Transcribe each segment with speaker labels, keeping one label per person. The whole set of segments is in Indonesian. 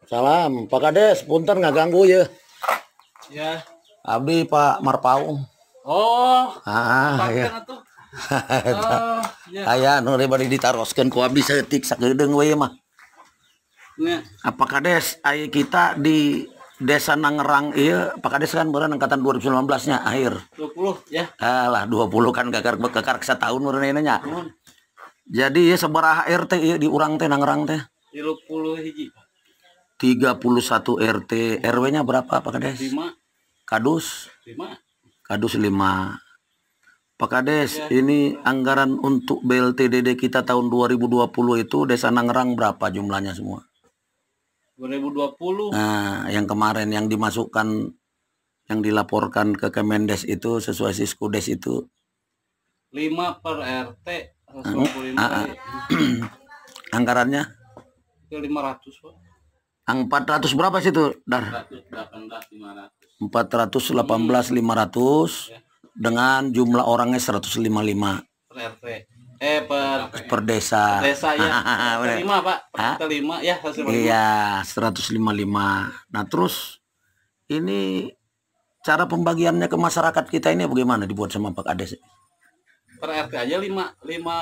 Speaker 1: Salam, Pak Kades, punten nggak ganggu ya?
Speaker 2: Ya.
Speaker 1: Abdi Pak Marpaung.
Speaker 2: Oh.
Speaker 1: Ya.
Speaker 2: Oh, ya.
Speaker 1: Aya nu bari ditaroskeun ku abdi saeutik sagedeung we mah.
Speaker 2: Ya.
Speaker 1: Pak Kades, aya kita di Desa Nangerang ieu, Pak Kades kan beureun angkatan 2019-nya akhir.
Speaker 2: 20 ya.
Speaker 1: Alah 20 kan kakar satahun meureun nya. Jadi ya sabaraha RT ieu di urang teh Nangerang teh?
Speaker 2: 30 hiji.
Speaker 1: 31 RT, RW-nya berapa Pak Kades?
Speaker 2: 5.
Speaker 1: Kadus?
Speaker 2: 5.
Speaker 1: Kadus 5. Pak Kades,
Speaker 2: ya.
Speaker 1: Ini anggaran untuk BLTDD kita tahun 2020 itu Desa Nangerang berapa jumlahnya semua?
Speaker 2: 2020.
Speaker 1: Nah, yang kemarin yang dimasukkan, yang dilaporkan ke Kemendes itu sesuai Siskudes itu
Speaker 2: 5 per RT 125.
Speaker 1: Anggarannya?
Speaker 2: Itu 500 Pak.
Speaker 1: 400 berapa sih itu? Dar? 418.500
Speaker 2: ya.
Speaker 1: Dengan jumlah orangnya 155
Speaker 2: Per RT. Per
Speaker 1: desa.
Speaker 2: Desa ya. Per 5 Pak. Per 5 ya 155.
Speaker 1: Iya, 155. Nah, terus ini cara pembagiannya ke masyarakat kita ini bagaimana dibuat sama Pak Kades?
Speaker 2: Per RT aja 5 penerima.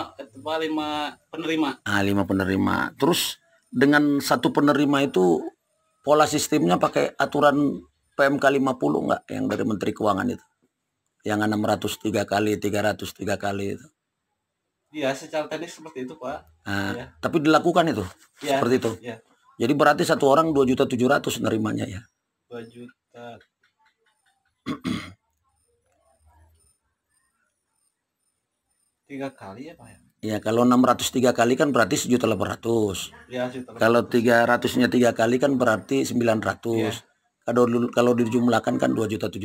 Speaker 1: 5 penerima. Terus dengan satu penerima itu pola sistemnya pakai aturan PMK 50 enggak yang dari Menteri Keuangan itu? Yang 603 kali, 303 kali itu.
Speaker 2: Iya, secara teknis seperti itu, Pak.
Speaker 1: Ya. Tapi dilakukan itu ya, seperti itu. Ya. Jadi berarti satu orang 2.700.000 nerimanya ya.
Speaker 2: 2 juta. 3 kali ya, Pak ya?
Speaker 1: Ya, kalau 603 kali kan berarti 1.800.000.
Speaker 2: Ya, 1.800.
Speaker 1: Kalau 300-nya 3 kali kan berarti 900. Ya. Kalau dijumlahkan kan 2.700.000.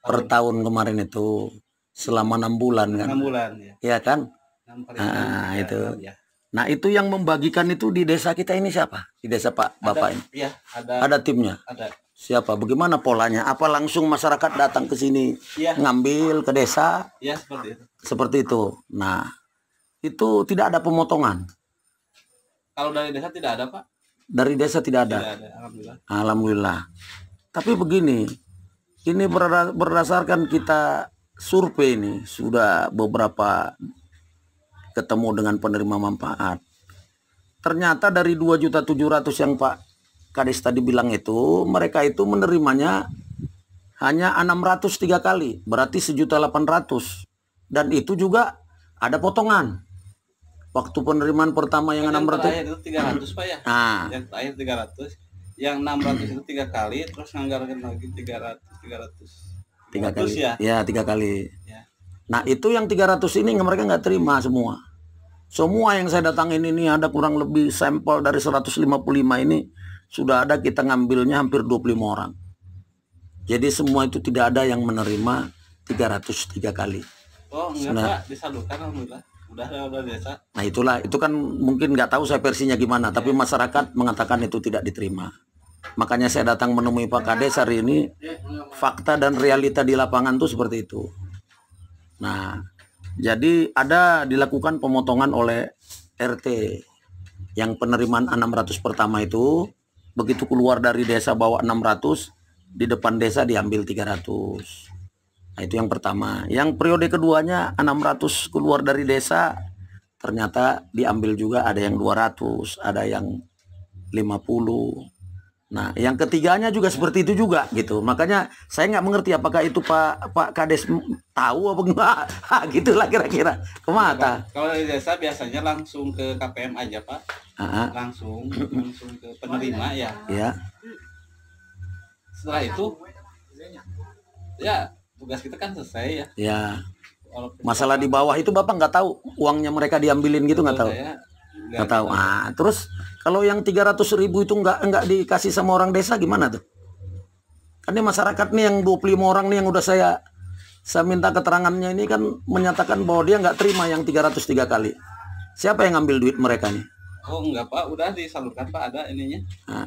Speaker 1: Per tahun kemarin itu selama 6 bulan kan.
Speaker 2: 6 bulan ya.
Speaker 1: Iya kan? Itu. Ya. Nah, itu yang membagikan itu di desa kita ini siapa? Di desa Pak Bapak ini.
Speaker 2: Iya,
Speaker 1: ada timnya.
Speaker 2: Ada.
Speaker 1: Siapa? Bagaimana polanya? Apa langsung masyarakat datang ke sini ngambil ke desa?
Speaker 2: Iya, seperti itu.
Speaker 1: Seperti itu. Nah, itu tidak ada pemotongan.
Speaker 2: Kalau dari desa tidak ada, Pak?
Speaker 1: Dari desa tidak ada.
Speaker 2: Tidak ada. Alhamdulillah.
Speaker 1: Alhamdulillah. Tapi begini, ini berdasarkan kita survei ini sudah beberapa ketemu dengan penerima manfaat. Ternyata dari 2.700.000 yang Pak Kades tadi bilang itu, mereka itu menerimanya hanya 603 kali, berarti 1.800.000. Dan itu juga ada potongan. Waktu penerimaan pertama yang 600
Speaker 2: itu 300 Pak ya. Yang terakhir 300. Yang 600 itu 3 kali, terus nganggarkan lagi 300.
Speaker 1: 3 kali. Ya, 3 kali.
Speaker 2: Ya.
Speaker 1: Nah, itu yang 300 ini mereka nggak terima semua. Semua yang saya datangin ini ada kurang lebih sampel dari 155 ini sudah ada kita ngambilnya hampir 25 orang. Jadi semua itu tidak ada yang menerima 303 kali.
Speaker 2: Oh, enggak Pak, disalurkan alhamdulillah. Udah desa.
Speaker 1: Nah, itulah, itu kan mungkin nggak tahu saya versinya gimana, tapi masyarakat mengatakan itu tidak diterima. Makanya saya datang menemui Pak Kades hari ini. Fakta dan realita di lapangan tuh seperti itu. Nah, jadi ada dilakukan pemotongan oleh RT. Yang penerimaan 600 pertama itu, begitu keluar dari desa bawa 600, di depan desa diambil 300. Nah, itu yang pertama. Yang periode keduanya 600 keluar dari desa, ternyata diambil juga ada yang 200, ada yang 50. Nah, yang ketiganya juga seperti itu juga gitu. Makanya saya nggak mengerti apakah itu Pak Kades tahu apa enggak. Gitulah kira-kira. Kemana?
Speaker 2: Kalau dari desa biasanya langsung ke KPM aja, Pak. Langsung ke penerima ya.
Speaker 1: Ya.
Speaker 2: Setelah itu ya tugas kita kan selesai ya.
Speaker 1: Ya. Masalah di bawah itu Bapak nggak tahu uangnya mereka diambilin gitu, nggak tahu. Nggak tahu. Terus kalau yang 300.000 itu nggak dikasih sama orang desa gimana tuh? Kan ini masyarakat nih yang 25 orang nih yang udah saya Saya minta keterangannya ini kan menyatakan bahwa dia nggak terima yang 303 kali. Siapa yang ngambil duit mereka nih?
Speaker 2: Oh enggak Pak, udah disalurkan Pak, ada ininya.
Speaker 1: Nah,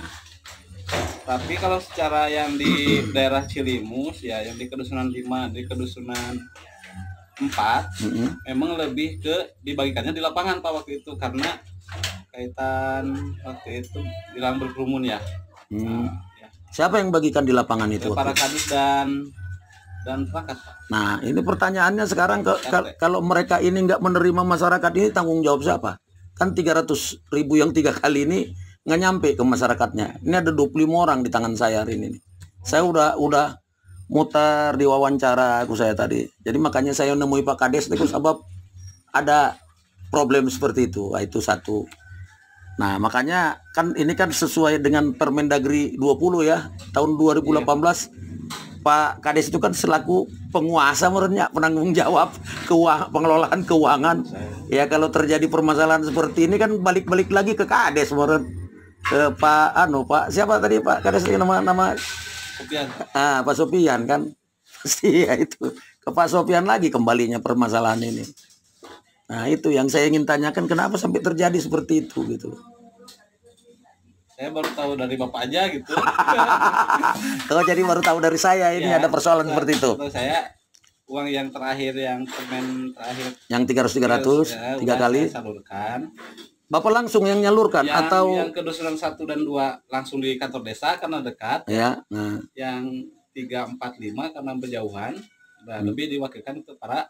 Speaker 2: Tapi kalau secara yang di daerah Cilimus ya, yang di Kedusunan 5, di Kedusunan 4, memang lebih ke dibagikannya di lapangan Pak waktu itu, karena kaitan waktu itu bilang berkerumun ya. Ya.
Speaker 1: Siapa yang bagikan di lapangan itu?
Speaker 2: Para kadus dan perangkat Pak.
Speaker 1: Nah, ini pertanyaannya sekarang kalau mereka ini nggak menerima masyarakat ini, tanggung jawab siapa? Kan 300.000 yang 3 kali ini nggak nyampe ke masyarakatnya. Ini ada 25 orang di tangan saya hari ini. Saya udah mutar di wawancara aku saya tadi. Jadi makanya saya nemui Pak Kades itu sebab ada problem seperti itu. Nah, itu satu. Nah, makanya kan ini kan sesuai dengan Permendagri 20 ya, tahun 2018. Pak Kades itu kan selaku penguasa menurutnya, penanggung jawab pengelolaan keuangan. Ya kalau terjadi permasalahan seperti ini kan balik-balik lagi ke Kades menurut Pak siapa tadi Pak Kades, nama
Speaker 2: Sopian.
Speaker 1: Pak Sopian kan. Pasti ya itu ke Pak Sopian lagi kembalinya permasalahan ini. Nah, itu yang saya ingin tanyakan, kenapa sampai terjadi seperti itu gitu.
Speaker 2: Saya baru tahu dari Bapak aja gitu.
Speaker 1: Kalau jadi baru tahu dari saya ini ya, ada persoalan seperti itu.
Speaker 2: Saya uang yang terakhir, yang permen terakhir
Speaker 1: yang 300 3 kali
Speaker 2: salurkan.
Speaker 1: Bapak langsung yang nyalurkan atau
Speaker 2: yang Kedusunan 1 dan 2 langsung di kantor desa karena dekat
Speaker 1: ya. Nah,
Speaker 2: yang 3, 4, 5 karena berjauhan, dan lebih diwakilkan ke para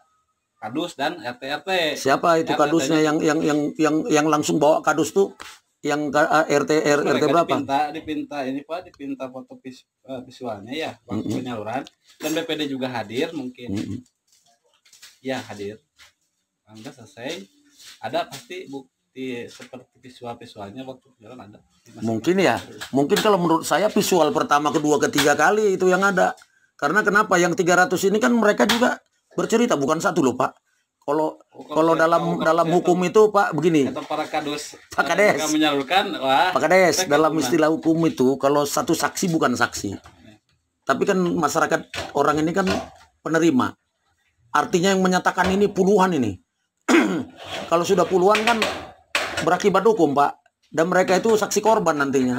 Speaker 2: kadus dan RT.
Speaker 1: Siapa itu kadusnya yang langsung bawa kadus tuh? Yang RT berapa?
Speaker 2: Dipinta foto visualnya ya waktu penyaluran, dan BPD juga hadir mungkin. Ya hadir. Anda selesai, ada pasti bukti seperti visualnya waktu penyaluran ada.
Speaker 1: Mungkin ya. Mungkin kalau menurut saya visual pertama, kedua, ketiga kali itu yang ada. Karena kenapa? Yang 300 ini kan mereka juga bercerita, bukan satu loh Pak. Kalau dalam hukum itu Pak begini.
Speaker 2: Para kadus,
Speaker 1: Pak Kades
Speaker 2: menyalurkan,
Speaker 1: Pak Kades dalam istilah hukum itu kalau satu saksi bukan saksi. Tapi kan masyarakat orang ini kan penerima. Artinya yang menyatakan ini puluhan ini. Kalau sudah puluhan kan berakibat hukum Pak. Dan mereka itu saksi korban nantinya.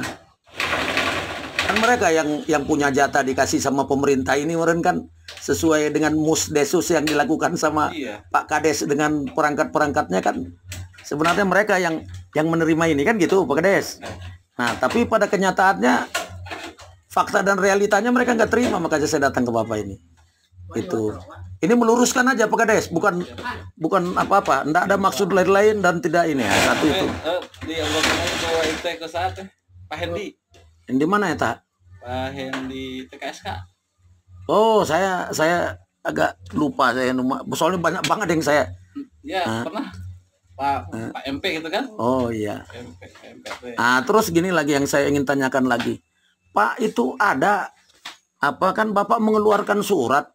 Speaker 1: Kan mereka yang punya jatah dikasih sama pemerintah ini meren kan sesuai dengan musdesus yang dilakukan sama Pak Kades dengan perangkat-perangkatnya kan sebenarnya mereka yang menerima ini kan gitu Pak Kades. Nah, tapi pada kenyataannya fakta dan realitanya mereka nggak terima, makanya saya datang ke Bapak ini. Itu. Ini meluruskan aja Pak Kades, bukan apa-apa, enggak ada maksud lain-lain dan tidak ini ya, satu itu.
Speaker 2: Pak Hendi.
Speaker 1: Di mana ya, Tak?
Speaker 2: Pak Hendi TKSK.
Speaker 1: Oh, saya agak lupa saya soalnya banyak banget yang saya.
Speaker 2: Ya, pernah. Pak MP gitu kan?
Speaker 1: Oh iya.
Speaker 2: MP.
Speaker 1: Terus gini lagi yang saya ingin tanyakan lagi. Pak, itu ada apa kan Bapak mengeluarkan surat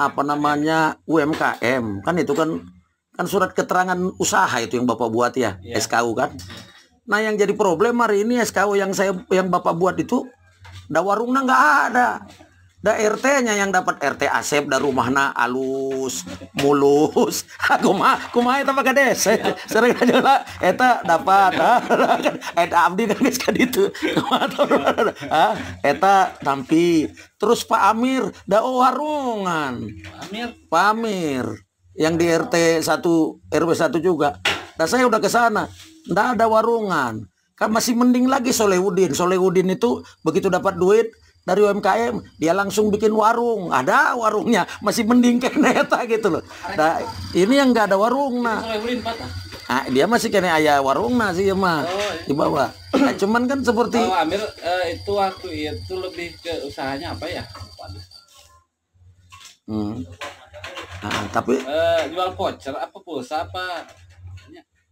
Speaker 1: apa namanya UMKM kan, itu kan surat keterangan usaha itu yang Bapak buat ya, SKU kan. Nah, yang jadi problem hari ini SKU yang Bapak buat itu da warungnya nggak ada. Da RT-nya yang dapat RT Asep, da rumahna alus mulus. Kumaha eta Pak Kades. Sering aja lah eta dapat. Eta abdi kan geus ka ditu. Eta tampi. Terus Pak Amir da warungan. Pak Amir yang di RT 1 RW 1 juga. Nah, saya udah ke sana. Nggak ada warungan. Kan masih mending lagi Solehudin. Solehudin itu begitu dapat duit dari UMKM, dia langsung bikin warung. Ada warungnya, masih mending kena eta gitu loh. Nah, ini yang nggak ada warung nah. Dia masih kena ayah warung nah sih mah di bawah. Nah, cuman kan seperti
Speaker 2: Amir itu waktu itu lebih ke usahanya apa ya?
Speaker 1: Tapi
Speaker 2: jual voucher apa pulsa apa?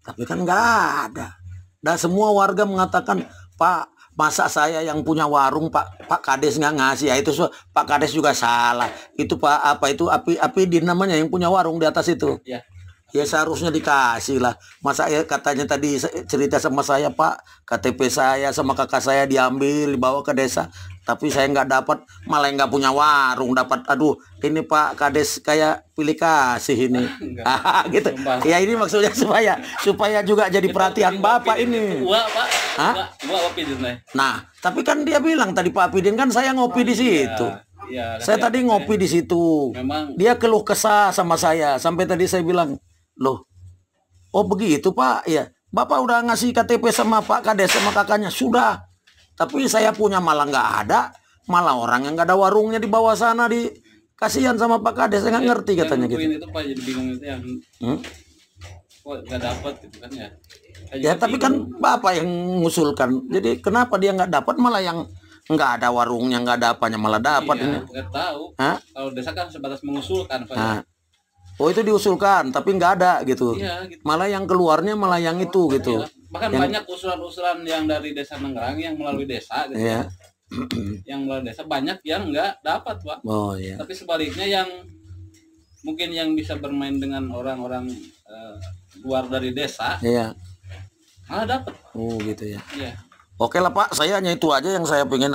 Speaker 1: Tapi kan nggak ada. Dan semua warga mengatakan, Pak, masa saya yang punya warung Pak Kades nggak ngasih ya, itu Pak Kades juga salah. Itu Pak api namanya yang punya warung di atas itu. Ya seharusnya dikasih lah. Masa ya katanya tadi cerita sama saya Pak, KTP saya sama kakak saya diambil dibawa ke desa. tapi saya nggak dapat, malah nggak punya warung dapat. Aduh, ini Pak Kades kayak pilih kasih ini. Gitu. Ya ini maksudnya supaya juga jadi perhatian Bapak ini.
Speaker 2: Pak.
Speaker 1: Hah? Nah, tapi kan dia bilang tadi Pak Apidin kan saya ngopi di situ.
Speaker 2: Ya,
Speaker 1: saya tadi ngopi di situ.
Speaker 2: Memang
Speaker 1: dia keluh kesah sama saya sampai tadi saya bilang, "Loh, oh begitu Pak, ya Bapak udah ngasih KTP sama Pak Kades sama kakaknya sudah, tapi saya punya malah nggak ada, malah orang yang nggak ada warungnya di bawah sana di kasihan sama Pak Kades, saya nggak ngerti katanya gitu."
Speaker 2: Itu Pak jadi bingung itu yang kok nggak dapat gitu kan ya.
Speaker 1: Ya tapi kan Bapak yang ngusulkan, jadi kenapa dia nggak dapat, malah yang nggak ada warungnya nggak ada apanya malah dapat ini.
Speaker 2: Nggak tahu. Kalau desa kan sebatas mengusulkan Pak.
Speaker 1: Oh itu diusulkan tapi nggak ada gitu.
Speaker 2: Iya, gitu.
Speaker 1: Malah yang keluarnya malah yang itu gitu.
Speaker 2: Iya. Bahkan banyak usulan-usulan yang dari desa Nenggerang yang melalui desa gitu.
Speaker 1: Iya.
Speaker 2: Yang melalui desa banyak yang nggak dapat Pak.
Speaker 1: Oh iya.
Speaker 2: Tapi sebaliknya yang mungkin yang bisa bermain dengan orang-orang luar dari desa.
Speaker 1: Iya.
Speaker 2: Malah dapat.
Speaker 1: Oh gitu ya.
Speaker 2: Iya.
Speaker 1: Oke lah Pak, saya hanya itu aja yang saya pengen